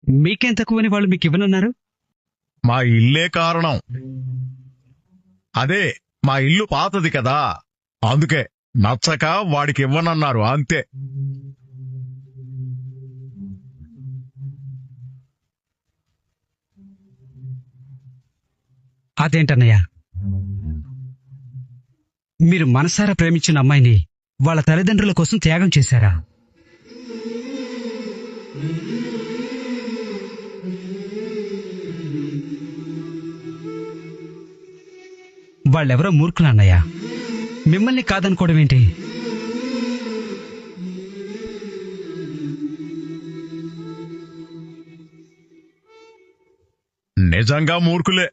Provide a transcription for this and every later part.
మీకేం తక్కువని వాళ్ళు మీకు ఇవ్వనున్నారు? మా ఇల్లే కారణం. అదే మా ఇల్లు పాతది కదా, అందుకే నచ్చక వాడికి ఇవ్వనన్నారు అంతే. అదేంటన్నయ్య, మీరు మనసారా ప్రేమించిన అమ్మాయిని వాళ్ళ తల్లిదండ్రుల కోసం త్యాగం చేశారా? వాళ్ళెవరో మూర్ఖులు అన్నయ్య, మిమ్మల్ని కాదనుకోవడం ఏంటి? నిజంగా మూర్ఖులే,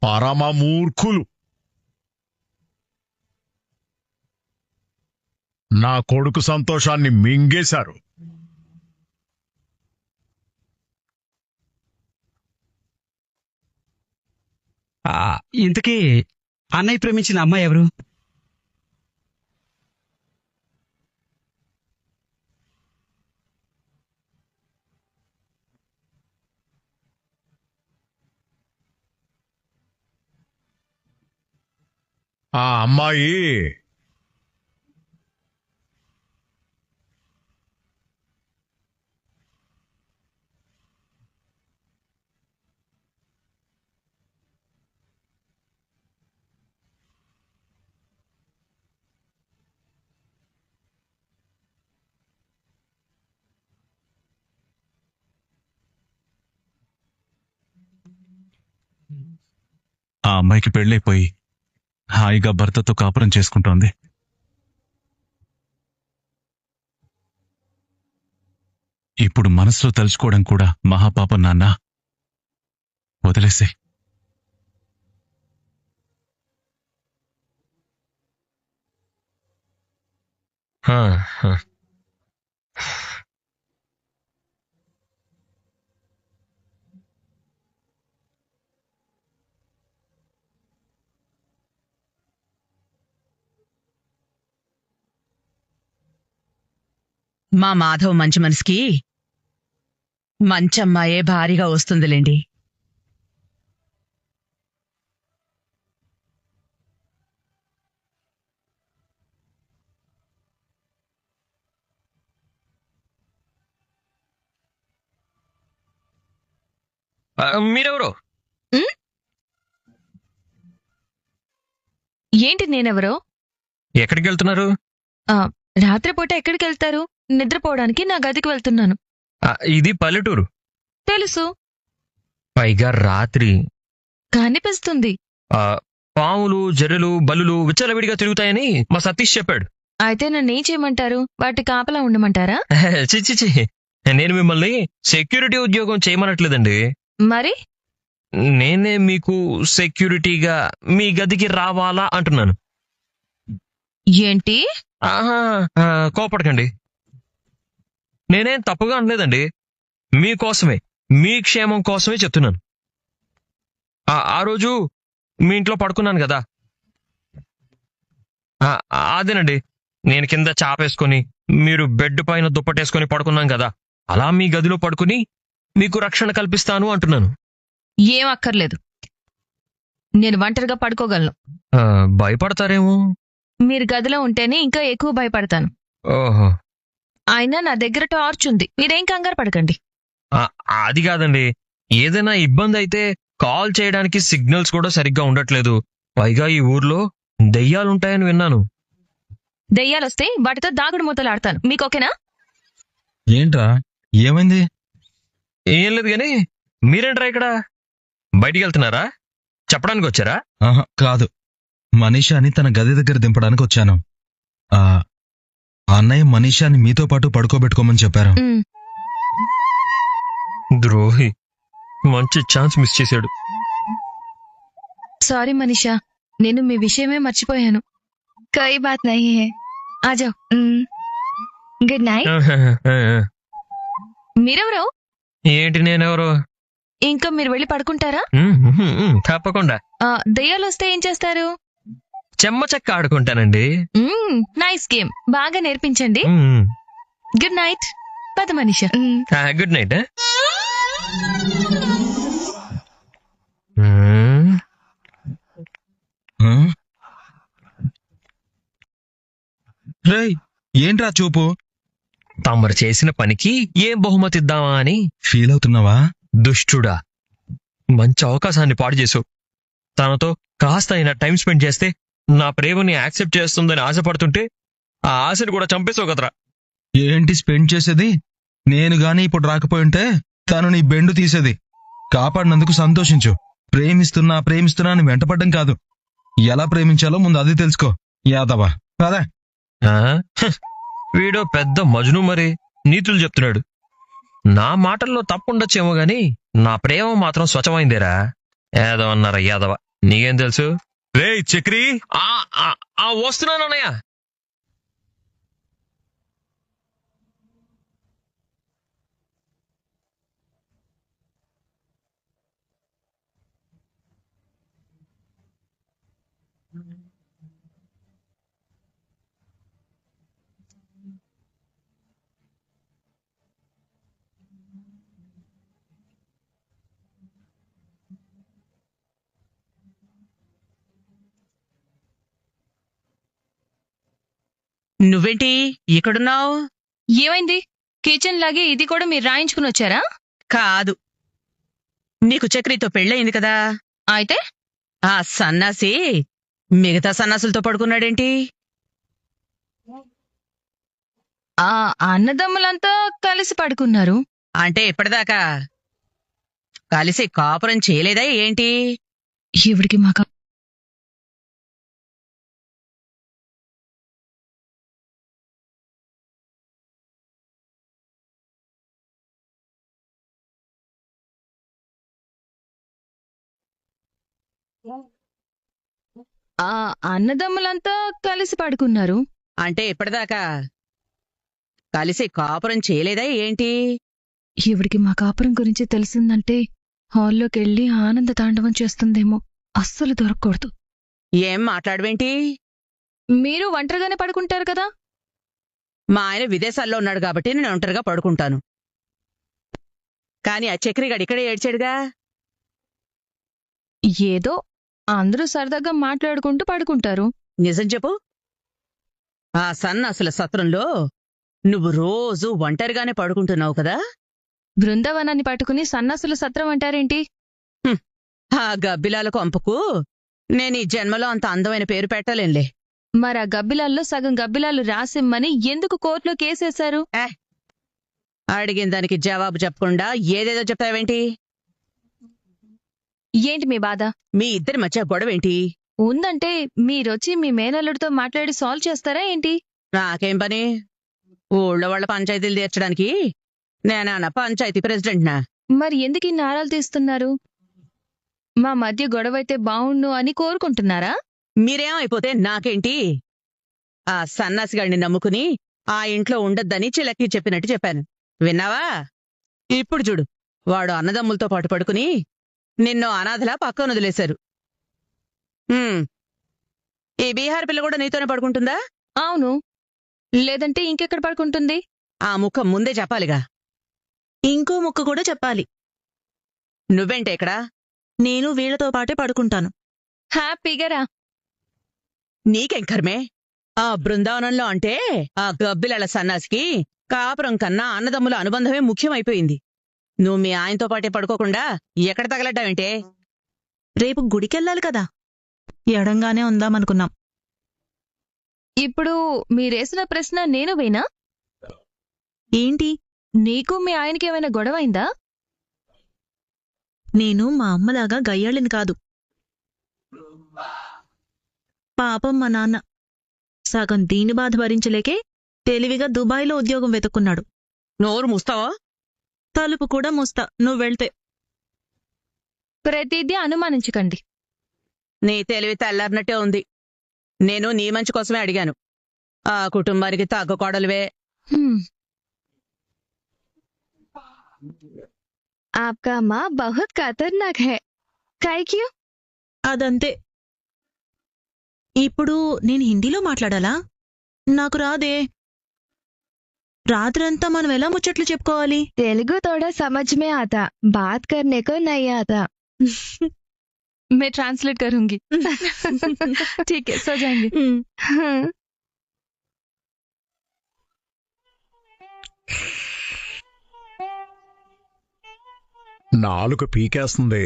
పరమ మూర్ఖులు. నా కొడుకు సంతోషాన్ని మింగేశారు. ఇంతకీ అన్నయ్య ప్రేమించిన అమ్మాయి ఎవరు? ఆ అమ్మాయి ఆ అమ్మాయికి పెళ్ళైపోయి హాయిగా భర్తతో కాపురం చేసుకుంటోంది. ఇప్పుడు మనసులో తలుచుకోవడం కూడా మహాపాపం నాన్న. వదిలేసే. మా మాధవ్ మంచి మనసుకి మంచమ్మాయే భారీగా వస్తుందిలేండి. మీరెవరు? ఏంటి నేనెవరో? ఎక్కడికి వెళ్తున్నారు? రాత్రిపూట ఎక్కడికి వెళ్తారు? నిద్రపోవడానికి నా గదికి వెళ్తున్నాను. ఇది పల్లెటూరు. తెలుసు. పైగా రాత్రి కనిపిస్తుంది. పాములు, జర్రెలు, బల్లులు విచ్చలవిడిగా తిరుగుతాయని మా సతీష్ చెప్పాడు. అయితే నన్నేం చేయమంటారు? వాటి కాపలా ఉండమంటారా? చిచ్చిచి, నేను మిమ్మల్ని సెక్యూరిటీ ఉద్యోగం చేయమనట్లేదండి. మరి నేనే మీకు సెక్యూరిటీగా మీ గదికి రావాలా అంటున్నాను. ఏంటి? కోపడకండి, నేనేం తప్పుగా అనలేదండి. మీకోసమే, మీ క్షేమం కోసమే చెప్తున్నాను. ఆ రోజు మీ ఇంట్లో పడుకున్నాను కదా, అదేనండి. నేను కింద చాపేసుకొని మీరు బెడ్ పైన దుప్పటేసుకొని పడుకున్నాం కదా, అలా మీ గదిలో పడుకుని మీకు రక్షణ కల్పిస్తాను అంటున్నాను. ఏం అక్కర్లేదు, నేను ఒంటరిగా పడుకోగలను. భయపడతారేమో. మీరు గదిలో ఉంటేనే ఇంకా ఎక్కువ భయపడతాను. ఓహో. అయినా నా దగ్గర టార్చ్ ఉంది, మీరేం కంగారు పడకండి. అది కాదండి, ఏదైనా ఇబ్బంది అయితే కాల్ చేయడానికి సిగ్నల్స్ కూడా సరిగ్గా ఉండట్లేదు. పైగా ఈ ఊర్లో దెయ్యాలుంటాయని విన్నాను. దెయ్యాలొస్తే వాటితో దాగుడు మూతలు ఆడతాను. మీకు ఓకేనా? ఏంట్రా, ఏమైంది? ఏం లేదు గాని, మీరేంట్రా ఇక్కడ? బయటికి వెళ్తున్నారా? చెప్పడానికి వచ్చారా? కాదు, మనీషాని తన గది దగ్గర దింపడానికి వచ్చాను. అన్నయ్య మనీషాని మీతో పాటు పడుకోబెట్టుకోమని చెప్పారు. ద్రోహి, మంచి ఛాన్స్ మిస్ చేశాడు. సారీ మనీషా, నేను మీ విషయమే మర్చిపోయాను. कोई बात नहीं है, आ जाओ. Good night. మీరెవరో? ఏంటి నేనెవరో? ఇంకా మీరు వెళ్ళి పడుకుంటారా? తప్పకుండా. దెయ్యాలొస్తే ఏం చేస్తారు? చెమ్మ చెక్క ఆడుకుంటానండి. నైస్ గేమ్, బాగా నేర్పించండి. Good night. పద మనీషా. Good night. ఏంట్రా చూపు? తమరు చేసిన పనికి ఏం బహుమతి ఇద్దామా అని. ఫీల్ అవుతున్నావా? దుష్టుడా, మంచి అవకాశాన్ని పాడు చేసావు. తనతో కాస్త అయినా టైం స్పెండ్ చేస్తే నా ప్రేమని యాక్సెప్ట్ చేస్తుందని ఆశపడుతుంటే ఆ ఆశని కూడా చంపేసావు కదరా. ఏంటి స్పెండ్ చేసేది? నేను గాని ఇప్పుడు రాకపోయింటే తను నీ బెండు తీసేది. కాపాడినందుకు సంతోషించు. ప్రేమిస్తున్నా అని వెంటపడ్డం కాదు. ఎలా ప్రేమించాలో ముందు అది తెలుసుకో. యాదవా అదే. ఆ? హ్, వీడో పెద్ద మజ్ను మరి నీతులు చెప్తున్నాడు. నా మాటల్లో తప్పుండొచ్చేమో గాని నా ప్రేమ మాత్రం స్వచ్ఛమైందేరా. ఏదో అన్నారా యాదవ, నీకేం తెలుసు? రే చక్రి, వస్తున్నానన్నయ్య. నువ్వేంటి ఇక్కడున్నావు? ఏమైంది? కిచెన్ లాగే ఇది కూడా మీరు రాయించుకుని వచ్చారా? కాదు, నీకు చక్రితో పెళ్ళయింది కదా. అయితే ఆ సన్నాసి మిగతా సన్నాసులతో పడుకున్నాడేంటి? ఆ అన్నదమ్ములంతా కలిసి పడుకున్నారు. అంటే ఇప్పటిదాకా కలిసి కాపురం చేయలేదా ఏంటి? ఈవిడికి మాక ఆ అన్నదమ్ములంతా కలిసి పడుకున్నారు. అంటే ఇప్పటిదాకా కలిసి కాపురం చేయలేదా ఏంటి? ఈవిడికి మా కాపురం గురించి తెలిసిందంటే హాల్లోకెళ్ళి ఆనంద తాండవం చేస్తుందేమో. అస్సలు దొరకకూడదు. ఏం మాట్లాడవేంటి? మీరు ఒంటరిగానే పడుకుంటారు కదా. మా ఆయన విదేశాల్లో ఉన్నాడు కాబట్టి నేను ఒంటరిగా పడుకుంటాను. కాని ఆ చక్రిగాడు ఇక్కడే ఏడ్చాడుగా. ఏదో అందరూ సరదాగా మాట్లాడుకుంటూ పడుకుంటారు. నిజం చెప్పు. ఆ సన్నాసుల సత్రంలో నువ్వు రోజు ఒంటరిగానే పడుకుంటున్నావు కదా. బృందావనాన్ని పట్టుకుని సన్నాసుల సత్రం అంటారేంటి? ఆ గబ్బిలాల కొంపకు నేను ఈ జన్మలో అంత అందమైన పేరు పెట్టలేనులే. మరా గబ్బిలాల్లో సగం గబ్బిలాలు రాసిమ్మని ఎందుకు కోర్టులో కేసేశారు? అడిగిన దానికి జవాబు చెప్పకుండా ఏదేదో చెప్తావేంటి? ఏంటి మీ బాధ? మీ ఇద్దరి మధ్య గొడవేంటి? ఉందంటే మీరొచ్చి మీ మేనల్లుడితో మాట్లాడి సాల్వ్ చేస్తారా ఏంటి? నాకేం పని? ఊళ్ళో వాళ్ళ పంచాయతీలు తీర్చడానికి నేనా పంచాయతీ ప్రెసిడెంట్నా? మరి ఎందుకు ఈ నారాలు తీస్తున్నారు? మా మధ్య గొడవైతే బావుండు అని కోరుకుంటున్నారా? మీరేమైపోతే నాకేంటి? ఆ సన్నాసిగాడిని నమ్ముకుని ఆ ఇంట్లో ఉండొద్దని చిలక్కి చెప్పినట్టు చెప్పాను. విన్నావా? ఇప్పుడు చూడు, వాడు అన్నదమ్ములతో పాటు పడుకుని నిన్నో అనాథలా పక్కన వదిలేశారు. ఈ బీహార్ పిల్ల కూడా నీతోనే పడుకుంటుందా? అవును, లేదంటే ఇంకెక్కడ పడుకుంటుంది? ఆ ముక్క ముందే చెప్పాలిగా. ఇంకో ముక్క కూడా చెప్పాలి. నువ్వేంటే ఇక్కడ? నేను వీళ్లతో పాటే పడుకుంటాను. హ్యాపీగా రా. నీకేం కర్మే? ఆ బృందావనంలో అంటే ఆ గబ్బిలల సన్నాసికి కాపురం కన్నా అన్నదమ్ముల అనుబంధమే ముఖ్యమైపోయింది. నువ్వు మీ ఆయనతో పాటే పడుకోకుండా ఎక్కడ తగలడ్డావేంటే? రేపు గుడికెళ్ళాలి కదా, ఎడంగానే ఉందామనుకున్నాం. ఇప్పుడు మీరేసిన ప్రశ్న నేను వేనా? ఏంటి? నీకు మీ ఆయనకేమైనా గొడవైందా? నేను మా అమ్మలాగా గయ్యాళిని కాదు. పాపం మా నాన్న సగం దీని బాధ భరించలేకే తెలివిగా దుబాయ్లో ఉద్యోగం వెతుక్కున్నాడు. నోరు మూస్తావా? తలుపు కూడా మూస్తా నువ్వు వెళ్తే. ప్రతిదీ అనుమానించకండి. నీ తెలివి తెల్లారినట్టే ఉంది. నేను నీ మంచి కోసమే అడిగాను. ఆ కుటుంబానికి తగ్గ కోడలువే. आपका माँ बहुत खतरनाक है। काय क्यों? అదంతే. ఇప్పుడు నేను హిందీలో మాట్లాడాలా? నాకు రాదే. రాత్రంతా మనం ఎలా ముచ్చట్లు చెప్పుకోవాలి? तेलुगु थोड़ा समझ में आता, बात करने को नहीं आता। मैं ट्रांसलेट करूंगी। ठीक है, सो जाएंगे। हाँ। నాలుక పీకేస్తుంది.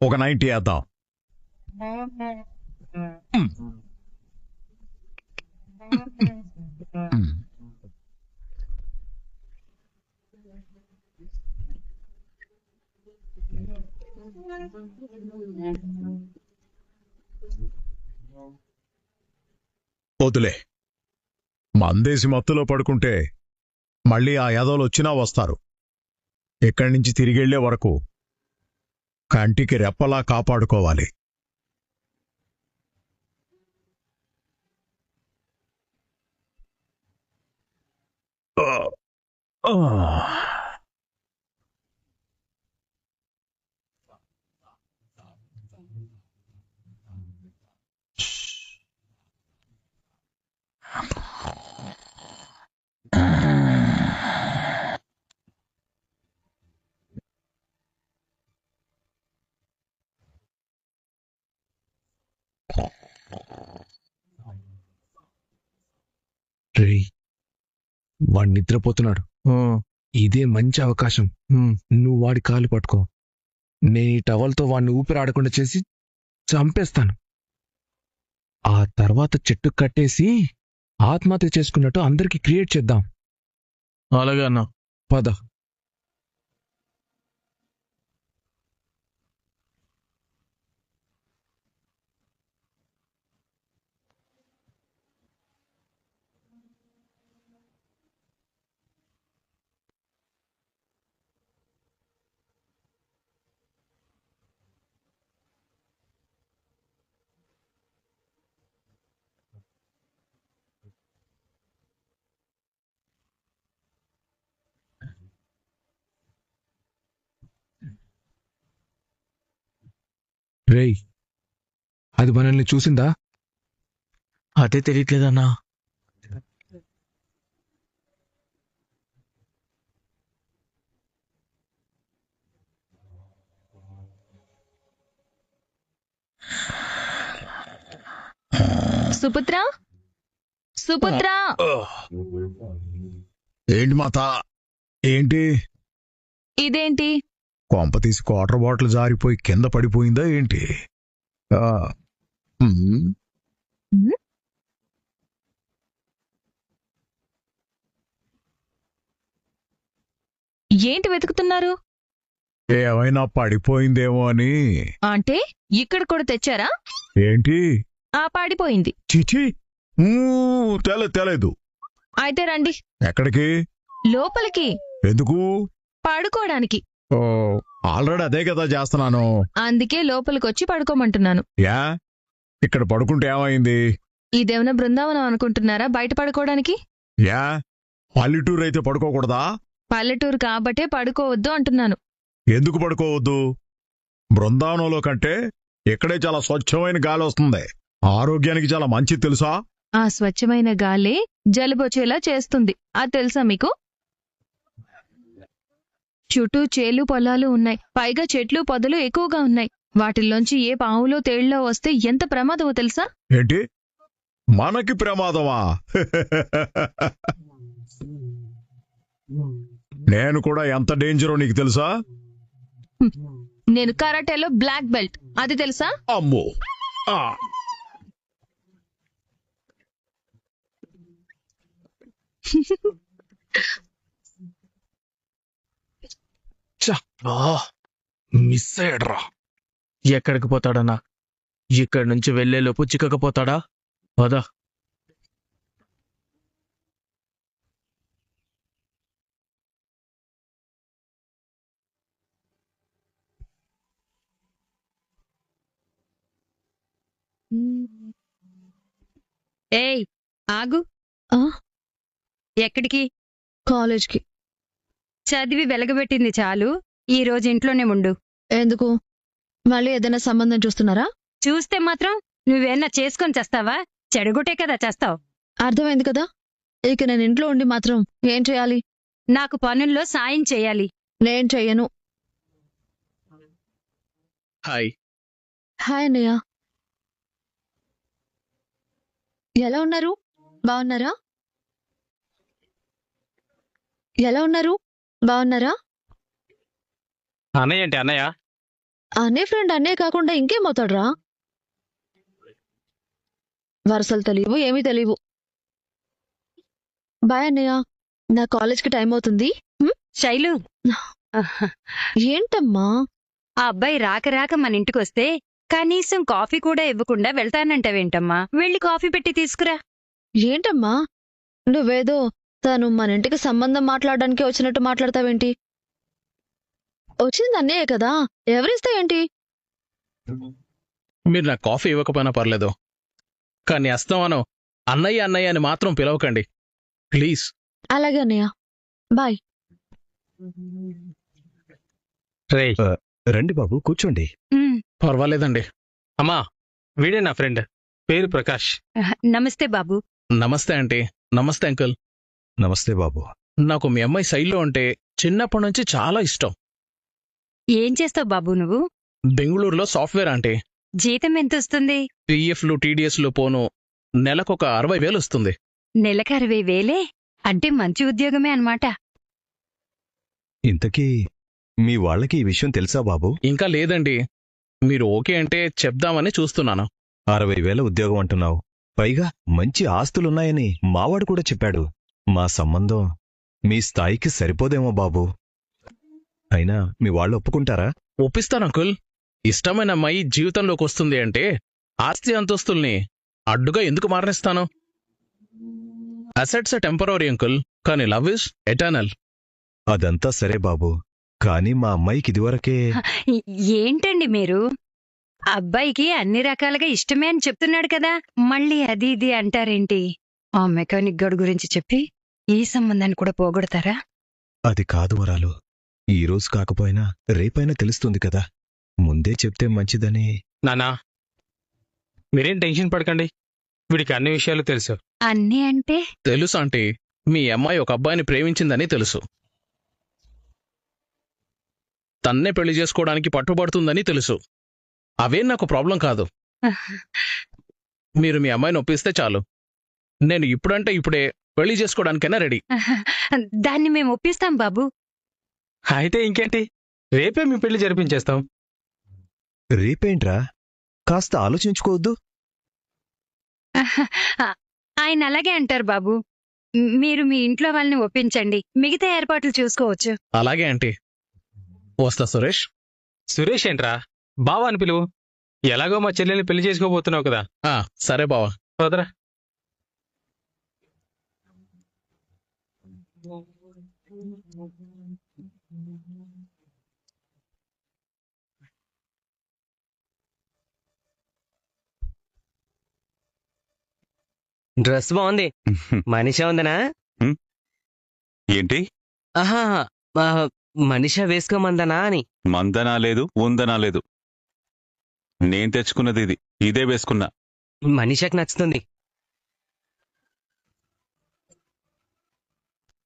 ఒక 90 వేద్దాం. వదిలే. మందేసి మత్తులో పడుకుంటే మళ్ళీ ఆ యాదవులు వచ్చినా వస్తారు. ఇక్కడి నుంచి తిరిగెళ్లే వరకు కంటికి రెప్పలా కాపాడుకోవాలి. వాడు నిద్రపోతున్నాడు. ఇదే మంచి అవకాశం. నువ్వు వాడి కాలు పట్టుకో. నేను ఈ టవల్తో వాడిని ఊపిరి ఆడకుండా చేసి చంపేస్తాను. ఆ తర్వాత చెట్టు కట్టేసి ఆత్మహత్య చేసుకున్నట్టు అందరికి క్రియేట్ చేద్దాం. అలాగే అన్నా. పద. రేయ్, అది మనల్ని చూసిందా? అదే తెలియట్లేదన్నా. సుపుత్ర, సుపుత్ర, ఏంటి మాత? ఏంటి? ఇదేంటి? కొంప తీసి వాటర్ బాటిల్ జారిపోయి కింద పడిపోయిందా ఏంటి? ఏంటి వెతుకుతున్నారు? ఏమైనా పడిపోయిందేమో అని. అంటే ఇక్కడ కూడా తెచ్చారా? ఏంటి? పాడిపోయింది. చిచి, తెలేదు. అయితే రండి. ఎక్కడికి? లోపలికి. ఎందుకు? పడుకోవడానికి. ఓ, ఆల్రెడీ అదే కదా చేస్తున్నాను. అందుకే లోపలికొచ్చి పడుకోమంటున్నాను. యా, ఇక్కడ పడుకుంటే ఏమైంది? ఇదేమైనా బృందావనం అనుకుంటున్నారా బయట పడుకోవడానికి? యా, పల్లెటూరు అయితే పడుకోకూడదా? పల్లెటూరు కాబట్టే పడుకోవద్దు అంటున్నాను. ఎందుకు పడుకోవద్దు? బృందావనంలో కంటే ఇక్కడే చాలా స్వచ్ఛమైన గాలి వస్తుంది. ఆరోగ్యానికి చాలా మంచిది తెలుసా? ఆ స్వచ్ఛమైన గాలే జలుబొచ్చేలా చేస్తుంది. అది తెలుసా మీకు? చుట్టూ చేలు పొలాలు ఉన్నాయి. పైగా చెట్లు పొదలు ఎక్కువగా ఉన్నాయి. వాటిల్లోంచి ఏ పావులో తేళ్లో వస్తే ఎంత ప్రమాదమో తెలుసా? ఏంటి? మనకి ప్రమాదమా? నేను కూడా ఎంత డేంజరో నీకు తెలుసా? నేను కరాటేలో బ్లాక్ బెల్ట్. అది తెలుసా? అమ్మో! మిస్ అయ్యాడ్రా. ఎక్కడికి పోతాడన్నా? ఇక్కడి నుంచి వెళ్లేలోపు చిక్కకపోతాడా? పదా. ఏయ్, ఆగు. ఎక్కడికి? కాలేజ్కి. చదివి వెలగబెట్టింది చాలు. ఈ రోజు ఇంట్లోనే ఉండు. ఎందుకు? మళ్ళీ ఏదైనా సంబంధం చూస్తున్నారా? చూస్తే మాత్రం నువ్వేనా చేసుకొని చేస్తావా? చెడగొట్టే కదా చేస్తావు. అర్థమైంది కదా. ఇక నేను ఇంట్లో ఉండి మాత్రం ఏం చేయాలి? నాకు పనుల్లో సాయం చేయాలి. నేను చెయ్యను. హాయ్. హాయ్ అన్నయ్య. ఎలా ఉన్నారు? బాగున్నారా? ఎలా ఉన్నారు? బాగున్నారా? అన్నయ్య ఏంటి అన్నయ్య? అనే ఫ్రెండ్ అన్నే కాకుండా ఇంకేమవుతాడ్రా? వరుసలు తెలియవు, ఏమీ తెలియవు. బాయ్ అన్నయ్య, నా కాలేజ్కి టైం అవుతుంది. శైలు, ఏంటమ్మా? ఆ అబ్బాయి రాక రాక మన ఇంటికొస్తే కనీసం కాఫీ కూడా ఇవ్వకుండా వెళ్తానంటావేంటమ్మా? వెళ్ళి కాఫీ పెట్టి తీసుకురా. ఏంటమ్మా నువ్వేదో తను మన ఇంటికి సంబంధం మాట్లాడడానికి వచ్చినట్టు మాట్లాడతావేంటి? వచ్చింది అన్నయ్య కదా, ఎవరిస్తా ఏంటి? మీరు నాకు కాఫీ ఇవ్వకపోయినా పర్లేదు, కానీ అస్తమానం అన్నయ్య అన్నయ్య అని మాత్రం పిలవకండి ప్లీజ్. అలాగే అన్నయ్య, బాయ్. రే రండి బాబు, కూర్చోండి. ఉమ్, పర్వాలేదండి. అమ్మా, వీడే నా ఫ్రెండ్, పేరు ప్రకాష్. నమస్తే బాబు. నమస్తే ఆంటీ. నమస్తే అంకుల్. నమస్తే బాబు. నాకు మీ అమ్మాయి శైలు అంటే చిన్నప్పటి నుంచి చాలా ఇష్టం. ఏం చేస్తావు బాబు నువ్వు? బెంగళూరులో సాఫ్ట్వేర్ ఆంటీ. జీతం ఎంత వస్తుంది? పిఎఫ్లు టీడీఎస్లు పోను నెలకొక 60,000 వస్తుంది. నెలకు 60,000? అంటే మంచి ఉద్యోగమే అన్నమాట. ఇంతకీ మీ వాళ్ళకి ఈ విషయం తెలుసా బాబు? ఇంకా లేదండి, మీరు ఓకే అంటే చెప్దామని చూస్తున్నాను. 60,000 ఉద్యోగం అంటున్నావు, పైగా మంచి ఆస్తులున్నాయని మావాడు కూడా చెప్పాడు. మా సంబంధం మీ స్థాయికి సరిపోదేమో బాబు. అయినా మీ వాళ్ళు ఒప్పుకుంటారా? ఒప్పిస్తాను అంకుల్. ఇష్టమైన అమ్మాయి జీవితంలోకి వస్తుంది అంటే ఆస్తి అంతస్తుల్ని అడ్డుగా ఎందుకు మారనిస్తాను? అసెట్స్ టెంపరరీ అంకుల్, కానీ లవ్ ఇస్ ఎటర్నల్. అదంతా సరే బాబు, కానీ మా అమ్మాయికి ఇదివరకే ఏంటండి మీరు? అబ్బాయికి అన్ని రకాలుగా ఇష్టమే అని చెప్తున్నాడు కదా, మళ్ళీ అది ఇది అంటారేంటి? ఆ మెకానిక్ గడు గురించి చెప్పి ఈ సంబంధాన్ని కూడా పోగొడతారా? అది కాదు వరాలు. ఈ రోజు కాకపోయినా రేపైనా తెలుస్తుంది కదా, ముందే చెప్తే మంచిదని. నానా, మీరేం టెన్షన్ పడకండి, వీడికి అన్ని విషయాలు తెలుసు. అన్నీ అంటే? తెలుసు ఆంటీ, మీ అమ్మాయి ఒక అబ్బాయిని ప్రేమించిందని తెలుసు. తన్నే పెళ్లి చేసుకోవడానికి పట్టుబడుతుందని తెలుసు. అవేం నాకు ప్రాబ్లం కాదు. మీరు మీ అమ్మాయిని ఒప్పిస్తే చాలు, నేను ఇప్పుడంటే ఇప్పుడే పెళ్లి చేసుకోవడానికైనా రెడీ. దాన్ని మేము ఒప్పిస్తాం బాబు. అయితే ఇంకేంటి, రేపే మీ పెళ్లి జరిపించేస్తాం. రేపేంట్రా, కాస్త ఆలోచించుకోవద్దు? ఆయన అలాగే అంటారు బాబు. మీరు మీ ఇంట్లో వాళ్ళని ఒప్పించండి, మిగతా ఏర్పాట్లు చూసుకోవచ్చు. అలాగే ఆంటీ. వస్తా సురేష్. సురేష్ ఏంట్రా, బావా అని పిలువు. ఎలాగో మా చెల్లెల్ని పెళ్లి చేసుకోబోతున్నావు కదా. సరే బావా, వదరా. డ్రెస్ బాగుంది. మనిషా ఉందనా? ఏంటి? ఆహా, మనిషా వేసుకోమందనా అని. మందనా లేదు, ఉందనా లేదు. నేను తెచ్చుకున్నది ఇది, ఇదే వేసుకున్నా. మనిషాకి నచ్చుతుంది.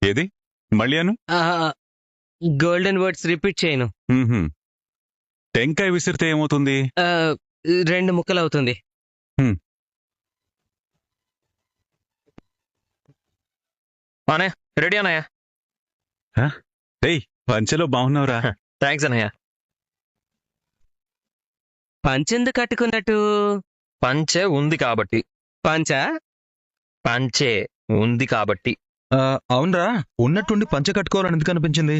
ఏది మళ్ళీ అను? గోల్డెన్ వర్డ్స్ రిపీట్ చేయను. టెంకాయ విసిరితే ఏమవుతుంది? 2 ముక్కలు అవుతుంది. రెడీ అన్నయ్య. పంచెలో బాగున్నావురా. థ్యాంక్స్ అన్నయ్య. పంచెందుకు కట్టుకున్నట్టు? పంచె ఉంది కాబట్టి. పంచా? పంచె ఉంది కాబట్టి. అవునరా, ఉన్నట్టుండి పంచె కట్టుకోవాలని ఎందుకు అనిపించింది?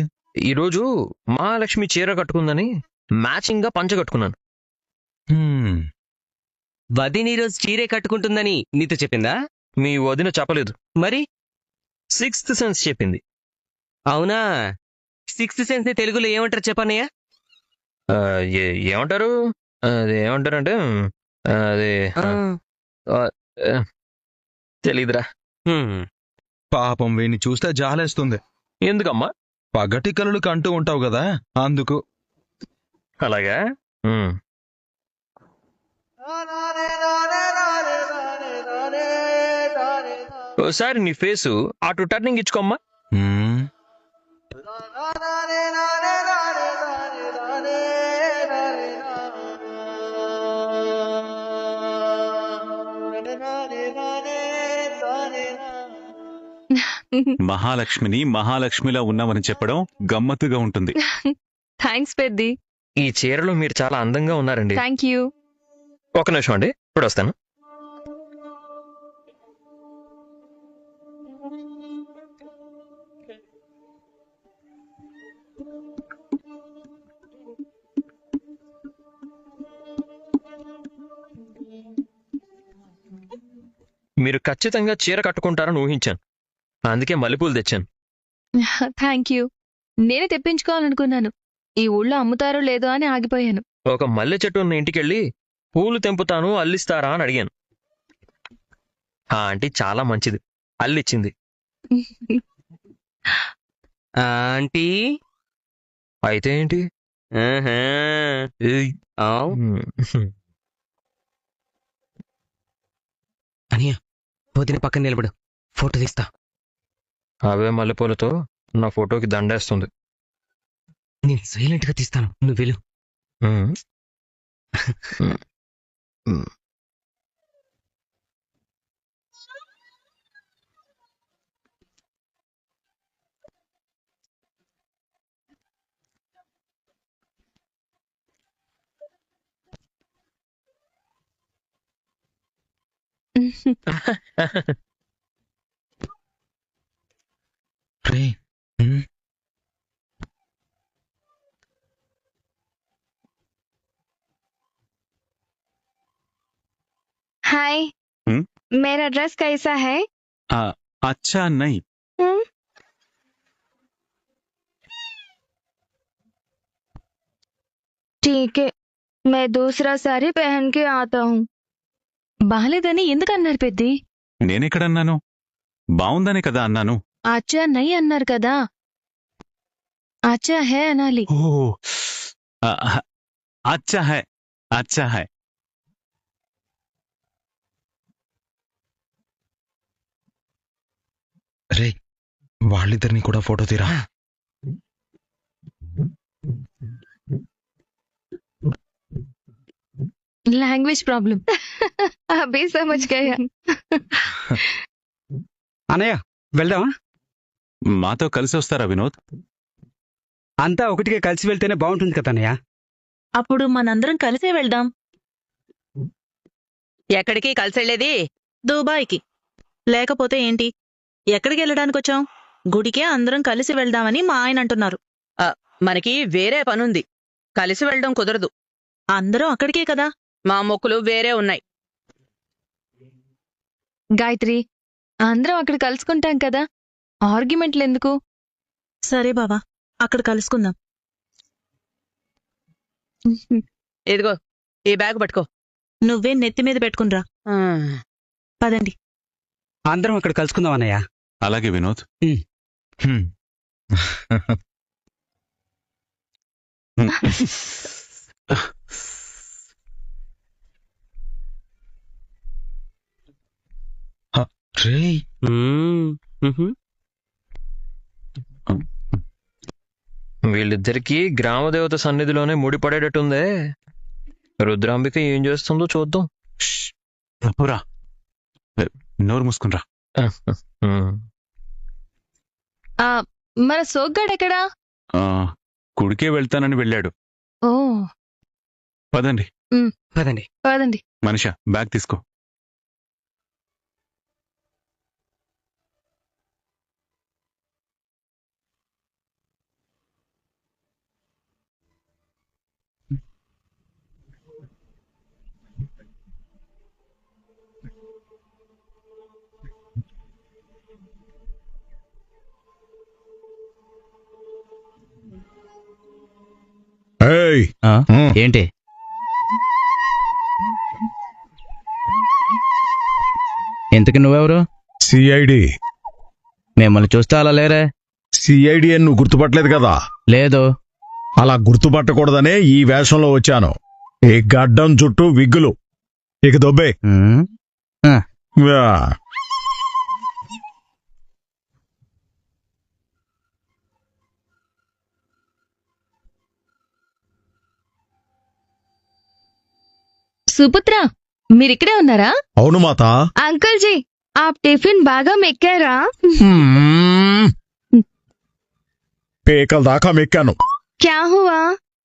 ఈరోజు మహాలక్ష్మి చీర కట్టుకుందని మ్యాచింగ్ గా పంచె కట్టుకున్నాను. వదిన ఈరోజు చీరే కట్టుకుంటుందని నీతో చెప్పిందా? మీ వదిన చెప్పలేదు, మరి 6th సెన్స్ చెప్పింది. అవునా? 6th సెన్స్ ని తెలుగులో ఏమంటారు చెప్పన్నయ్య? ఏమంటారు? ఏమంటారంటే అది తెలీదురా. పాపం వీణ్ణి చూస్తే జాలేస్తుంది. ఎందుకమ్మా? పగటి కలలు కంటూ ఉంటావు కదా, అందుకు. అలాగా? ఓసారి నీ ఫేసు అటు టర్నింగ్ ఇచ్చుకోమ్మా. మహాలక్ష్మిని మహాలక్ష్మిలా ఉన్నామని చెప్పడం గమ్మత్తుగా ఉంటుంది. థ్యాంక్స్ పెద్ది. ఈ చీరలో మీరు చాలా అందంగా ఉన్నారండి. Thank you. ఒక నిమిషం అండి, ఇప్పుడు వస్తాను. మీరు ఖచ్చితంగా చీర కట్టుకుంటారని ఊహించాను, అందుకే మల్లెపూలు తెచ్చాను. Thank you. నేనే తెప్పించుకోవాలనుకున్నాను. ఈ ఊళ్ళో అమ్ముతారో లేదో అని ఆగిపోయాను. ఒక మల్లె చెట్టు ఉన్న ఇంటికెళ్ళి పూలు తెంపుతాను, అల్లిస్తారా అని అడిగాను. ఆ ఆంటీ చాలా మంచిది, అల్లిచ్చింది. ఆంటీ అయితే ఏంటి? ఆహా. ఏయ్. ఆవ్. అనియా వదిన పక్కన నిలబడు, ఫోటో తీస్తా. అవే మల్లెపూలతో నా ఫోటోకి దండేస్తుంది. నేను సైలెంట్ గా తీస్తాను, నువ్వు వెళ్ళు. ఉమ్. రే हाय. मेरा ड्रेस कैसा है? అచ్చా నై. ठीक है, मैं दूसरा साड़ी पहन के आता हूँ. బాలేదని ఎందుకన్నారు పెద్ది? నేనెక్కడన్నాను? బావుందనే కదా అన్నాను. ఆచా నై అన్నారు కదా, ఆచా హే అనాలి. ఓ అచ్చా హై, అచ్చా హై. రే వాళ్ళిద్దరిని కూడా ఫోటో తీరా. Language problem. अभी समझ गया. అన్నయ్య వెళ్దామా? మాతో కలిసి వస్తారా వినోద్? అంతా ఒకటిగా కలిసి వెళ్తేనే బాగుంటుంది కదా అన్నయ్య. అప్పుడు మనందరం కలిసే వెళ్దాం. ఎక్కడికి కలిసి వెళ్ళేది? దుబాయ్కి. లేకపోతే ఏంటి? ఎక్కడికి వెళ్ళడానికి వచ్చాం? గుడికే అందరం కలిసి వెళ్దామని మా ఆయన అంటున్నారు. మనకి వేరే పనుంది, కలిసి వెళ్ళడం కుదరదు. అందరం అక్కడికే కదా. మా మొక్కులు వేరే ఉన్నాయి. గాయత్రి, అందరం అక్కడ కలుసుకుంటాం కదా, ఆర్గ్యుమెంట్లు ఎందుకు? సరే బావా, అక్కడ కలుసుకుందాం. ఇదిగో ఈ బ్యాగ్ పట్టుకో. నువ్వే నెత్తి మీద పెట్టుకునిరా. పదండి. అందరం అక్కడ కలుసుకుందాం అన్నయ్య. అలాగే వినోద్. రే వీళ్ళిద్దరికీ గ్రామదేవత సన్నిధిలోనే ముడిపడేటట్టుందే. రుద్రాంబిక ఏం చేస్తుందో చూద్దాం. తప్పురా, నోరు మూసుకునిరా. మన సోగ్గాడెక్కడా? గుడికే వెళ్తానని వెళ్ళాడు. ఓ పదండి. పదండి. పదండి. మనిషా, బ్యాగ్ తీసుకో. ఏయ్ ఏంటి? ఎందుకు నువ్వెవరు? సిఐడి. మిమ్మల్ని చూస్తే అలా లేరే. సిఐడి అని నువ్వు గుర్తుపట్టలేదు కదా? లేదు. అలా గుర్తుపట్టకూడదనే ఈ వేషంలో వచ్చాను. ఈ గడ్డం చుట్టూ విగ్గులు, ఇక దొబ్బే. సుపుత్ర, మీరిక్కడే ఉన్నారా? అవును మాతా. అంకుల్ జీ, आप टिफिन బాగా మెక్కారా? పేకల దాకా మెక్కాను. क्या हुआ?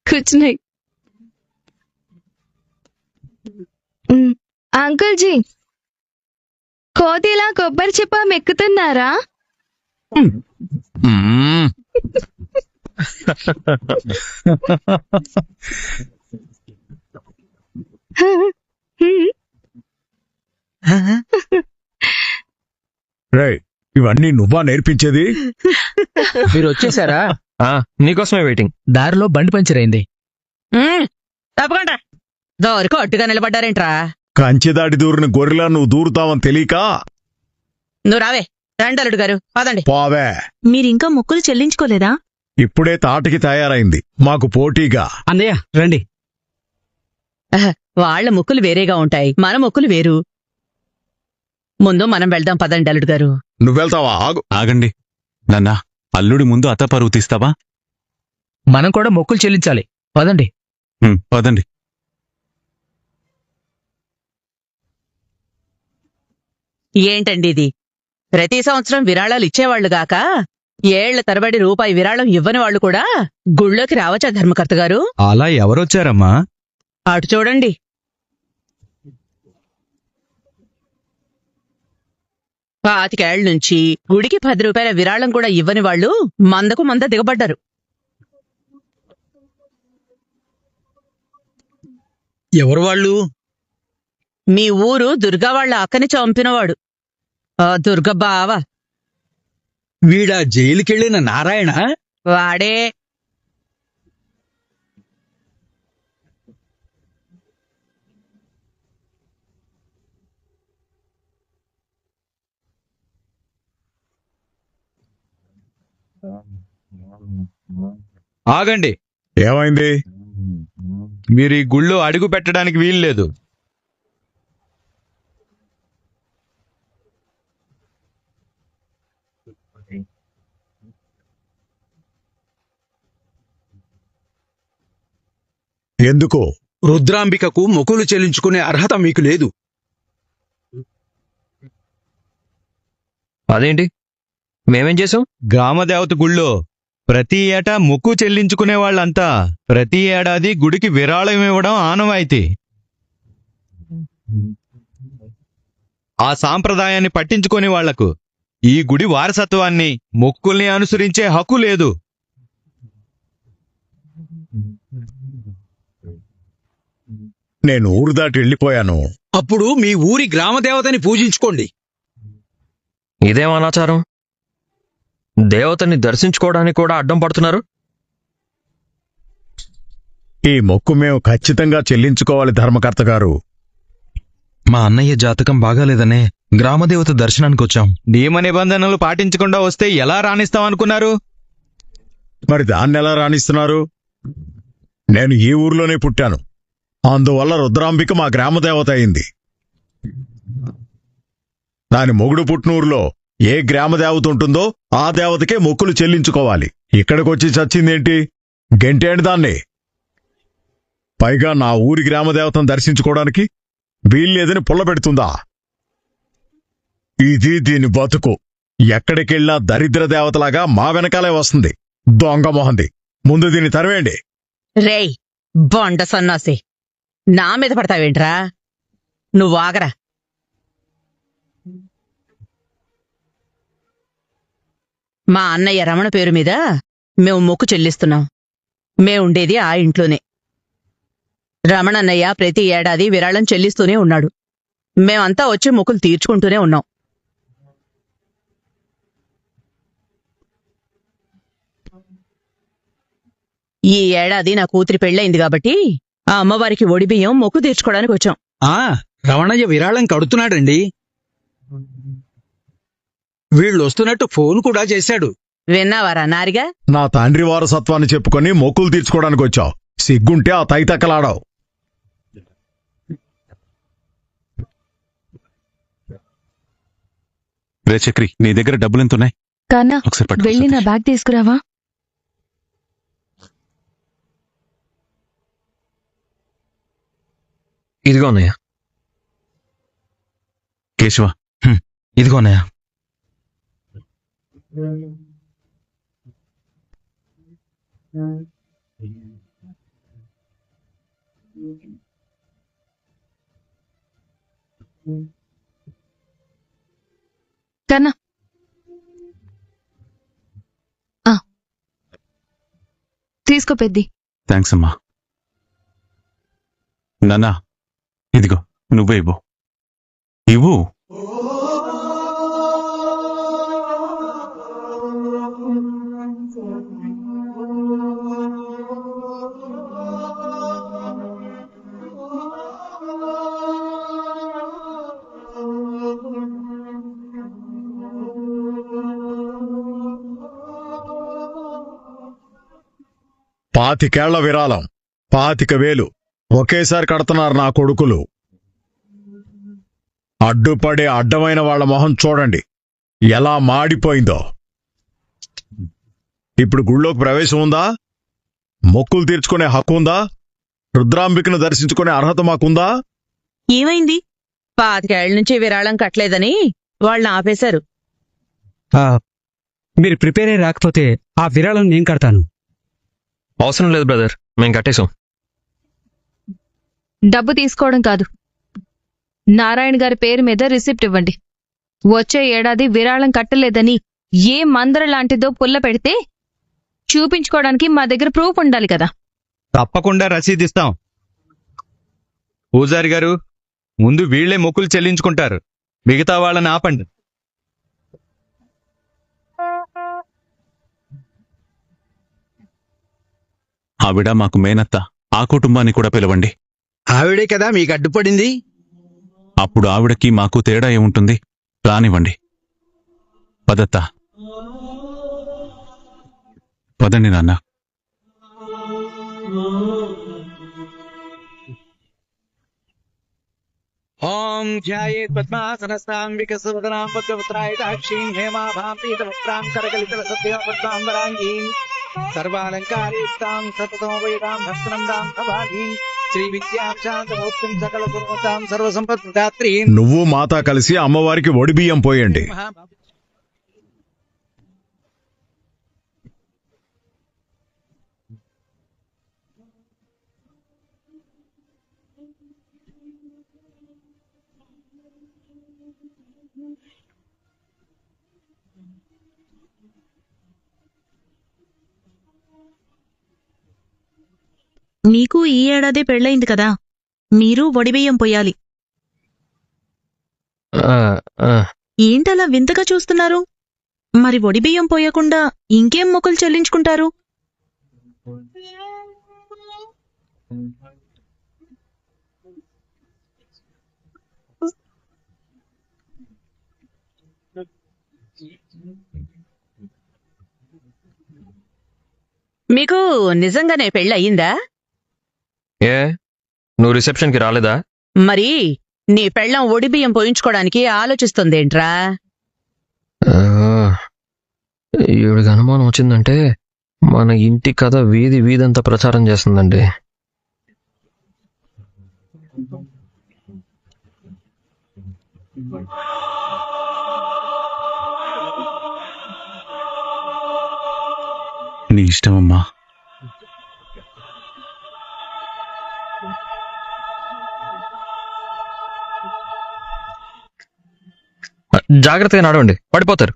कुछ नहीं. అంకుల్ జీ, కోతిలా కొబ్బరి చిప్ప మెక్కుతున్నారా? రేయ్, ఇవన్నీ నువ్వా నేర్పించేది? మీరు వచ్చేసారా? నీకోసమే వెయిటింగ్. దారిలో బండి పంచర్ అయింది. తప్పకుండా దోరికి అట్టుగా నిలబడ్డారేంట్రా? కంచె దాటి దూరిన గొర్రెలా నువ్వు దూరుతావని తెలియక. నువ్వు రావే, రండి అల్లుడు గారు, పదండి. పావే, మీరింకా మొక్కులు చెల్లించుకోలేదా? ఇప్పుడే తాటికి తయారైంది మాకు పోటీగా. అన్నయ్య రండి. వాళ్ళ మొక్కులు వేరేగా ఉంటాయి, మన మొక్కులు వేరు. ముందు మనం వెళ్దాం పదండి అల్లుడు గారు. నువ్వెళ్తావా? ఆగు. ఆగండి నాన్న, అల్లుడి ముందు అత్త పరువు తీస్తావా? మనం కూడా మొక్కులు చెల్లించాలి. పదండి. పదండి. ఏంటండి ఇది? ప్రతి సంవత్సరం విరాళాలు ఇచ్చేవాళ్లు గాక ఏళ్ల తరబడి రూపాయి విరాళం ఇవ్వని వాళ్ళు కూడా గుళ్ళోకి రావచ్చా ధర్మకర్త గారు? అలా ఎవరొచ్చారమ్మా? అటు చూడండి. పాతికేళ్ల నుంచి గుడికి 10 రూపాయల విరాళం కూడా ఇవ్వని వాళ్ళు మందకు మంద దిగబడ్డారు. ఎవరు వాళ్ళు? మీ ఊరు దుర్గా వాళ్ళ అక్కని చంపినవాడు ఆ దుర్గ బావ. వీడా జైలుకెళ్ళిన నారాయణ? వాడే. ఆగండి. ఏమైంది? మీరు ఈ గుళ్ళో అడుగు పెట్టడానికి వీల్లేదు. ఎందుకు? రుద్రాంబికకు మొక్కులు చెల్లించుకునే అర్హత మీకు లేదు. అదేంటి, మేమేం చేసాం? గ్రామదేవత గుళ్ళో ప్రతి ఏటా మొక్కు చెల్లించుకునే వాళ్ళంతా ప్రతి ఏడాది గుడికి విరాళం ఇవ్వడం ఆనవాయితీ. ఆ సాంప్రదాయాన్ని పట్టించుకునే వాళ్లకు ఈ గుడి వారసత్వాన్ని, మొక్కుల్ని అనుసరించే హక్కు లేదు. నేను ఊరు దాటి వెళ్ళిపోయాను. అప్పుడు మీ ఊరి గ్రామదేవతని పూజించుకోండి. ఇదేం అనాచారం? దేవతని దర్శించుకోవడానికి కూడా అడ్డం పడుతున్నారు. ఈ మొక్కు మేము ఖచ్చితంగా చెల్లించుకోవాలి ధర్మకర్త గారు. మా అన్నయ్య జాతకం బాగాలేదనే గ్రామదేవత దర్శనానికి వచ్చాం. నియమ నిబంధనలు పాటించకుండా వస్తే ఎలా రాణిస్తామనుకున్నారు? మరి దాన్నెలా రాణిస్తున్నారు? నేను ఈ ఊర్లోనే పుట్టాను, అందువల్ల రుద్రాంబిక మా గ్రామదేవత అయింది. దాని మొగుడు పుట్టినూరులో ఏ గ్రామదేవత ఉంటుందో ఆ దేవతకే మొక్కులు చెల్లించుకోవాలి. ఇక్కడికొచ్చి చచ్చిందేంటి? గెంటేంటి దాన్ని? పైగా నా ఊరి గ్రామదేవతను దర్శించుకోవడానికి వీల్లేదని పుల్లబెడుతుందా? ఇది దీని బతుకు. ఎక్కడికెళ్ళా దరిద్ర దేవతలాగా మా వెనకాలే వస్తుంది. దొంగ మొహంది. ముందు దీన్ని తరివేయండి. రేయ్ బొండ సన్నాసి, నా మీద పడతావేంట్రా? నువ్వు ఆగరా. మా అన్నయ్య రమణ పేరు మీద మేము మొక్కు చెల్లిస్తున్నాం. మేముండేది ఆ ఇంట్లోనే. రమణన్నయ్య ప్రతి ఏడాది విరాళం చెల్లిస్తూనే ఉన్నాడు. మేమంతా వచ్చి మొక్కులు తీర్చుకుంటూనే ఉన్నాం. ఈ ఏడాది నా కూతురి పెళ్ళయింది కాబట్టి ఆ అమ్మవారికి ఒడిబియ్యం మొక్కు తీర్చుకోవడానికి వచ్చాం. రమణయ్య విరాళం కడుతున్నాడండి. వీళ్ళు వస్తున్నట్టు ఫోన్ కూడా చేశాడు. విన్నావారా నారిగా? నా తండ్రి వారసత్వాన్ని చెప్పుకొని మొక్కులు తీర్చుకోవడానికి వచ్చావు. సిగ్గుంటే ఆ తైతక్కలాడావు. రే చక్రి, నీ దగ్గర డబ్బులెంతున్నాయి? కన్నా ఒకసారి పట్టుకో వెళ్ళి నా సతీష్. బ్యాగ్ తీసుకురావా? ఇదిగో అన్నయ్య. కేశవ, ఇదిగో అన్నయ్య. కన్నా తీసుకో పెద్ది. థ్యాంక్స్ అమ్మా. నాన్నా ఇదిగో నువ్వే ఇవ్వు. ఇవ్వు. పాతికేళ్ల విరాళం, 25,000 ఒకేసారి కడుతున్నారు నా కొడుకులు. అడ్డుపడే అడ్డమైన వాళ్ళ మొహం చూడండి ఎలా మాడిపోయిందో. ఇప్పుడు గుళ్ళోకి ప్రవేశం ఉందా? మొక్కులు తీర్చుకునే హక్కు ఉందా? రుద్రాంబికను దర్శించుకునే అర్హత మాకుందా? ఏమైంది? 25 ఏళ్ల నుంచి విరాళం కట్టలేదని వాళ్ళని ఆపేశారు. మీరు ప్రిపేర్ అయ్యి రాకపోతే ఆ విరాళం నేను కడతాను. అవసరం లేదు బ్రదర్, మేం కట్టేశాం. డబ్బు తీసుకోవడం కాదు, నారాయణ గారి పేరు మీద రిసిప్ట్ ఇవ్వండి. వచ్చే ఏడాది విరాళం కట్టలేదని ఏ మందర లాంటిదో పుల్ల పెడితే చూపించుకోవడానికి మా దగ్గర ప్రూఫ్ ఉండాలి కదా. తప్పకుండా రసీదిస్తాం. పూజారి గారు, ముందు వీళ్లే మొక్కులు చెల్లించుకుంటారు, మిగతా వాళ్ళని ఆపండి. ఆవిడ మాకు మేనత్త, ఆ కుటుంబాన్ని కూడా పిలవండి. ఆవిడే కదా మీకు అడ్డుపడింది. అప్పుడు ఆవిడకి మాకు తేడా ఏముంటుంది? రానివ్వండి. పదత్తా, పదండి నాన్న. ఓం ధ్యాయేత్ పద్మాసనస్తాం వికసవదనాం పద్మపుత్రాయతాక్షీం హేమాభాం పీతవస్త్రాం కరకలితల సత్యం పద్మాంబరాంగీం సర్వాలంకారయుక్తాం సతతోపయుతాం భస్త్రందాం భవానీం శ్రీ విద్యాం శాంతమూర్తిం సకల గురుమతాం సర్వసంపత్ప్రదాత్రీం. నువ్వు మాతా కలిసి అమ్మవారికి ఒడిబియ్యం పోయండి. మీకు ఈ ఏడాదే పెళ్ళయింది కదా, మీరు వడిబియ్యం పొయ్యాలి. ఏంటలా వింతగా చూస్తున్నారు? మరి వడిబియ్యం పోయకుండా ఇంకేం మొక్కులు చెల్లించుకుంటారు? మీకు నిజంగానే పెళ్ళయిందా? ఏ, నువ్వు రిసెప్షన్కి రాలేదా? మరి నీ పెళ్ళం ఒడిబియ్యం పోయించుకోవడానికి ఆలోచిస్తుందేంట్రా? ఈవిడికి అనుమానం వచ్చిందంటే మన ఇంటి కథ వీధి వీధంతా ప్రచారం చేస్తుందండి. నీ ఇష్టమమ్మా. జాగ్రత్తగా నడవండి, పడిపోతారు.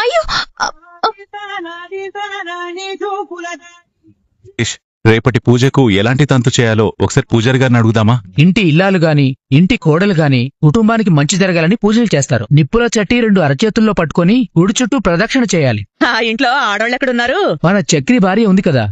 అయ్యో, రేపటి పూజకు ఎలాంటి తంతు చేయాలో ఒకసారి పూజారి గారిని అడుగుదామా? ఇంటి ఇల్లాలు గాని ఇంటి కోడలు గాని కుటుంబానికి మంచి జరగాలని పూజలు చేస్తారు. నిప్పుల చట్టి 2 అరచేతుల్లో పట్టుకొని గుడి చుట్టూ ప్రదక్షిణ చేయాలి. ఆ ఇంట్లో ఆడవాళ్ళెక్కడున్నారు? మన చక్రి భార్య ఉంది కదా,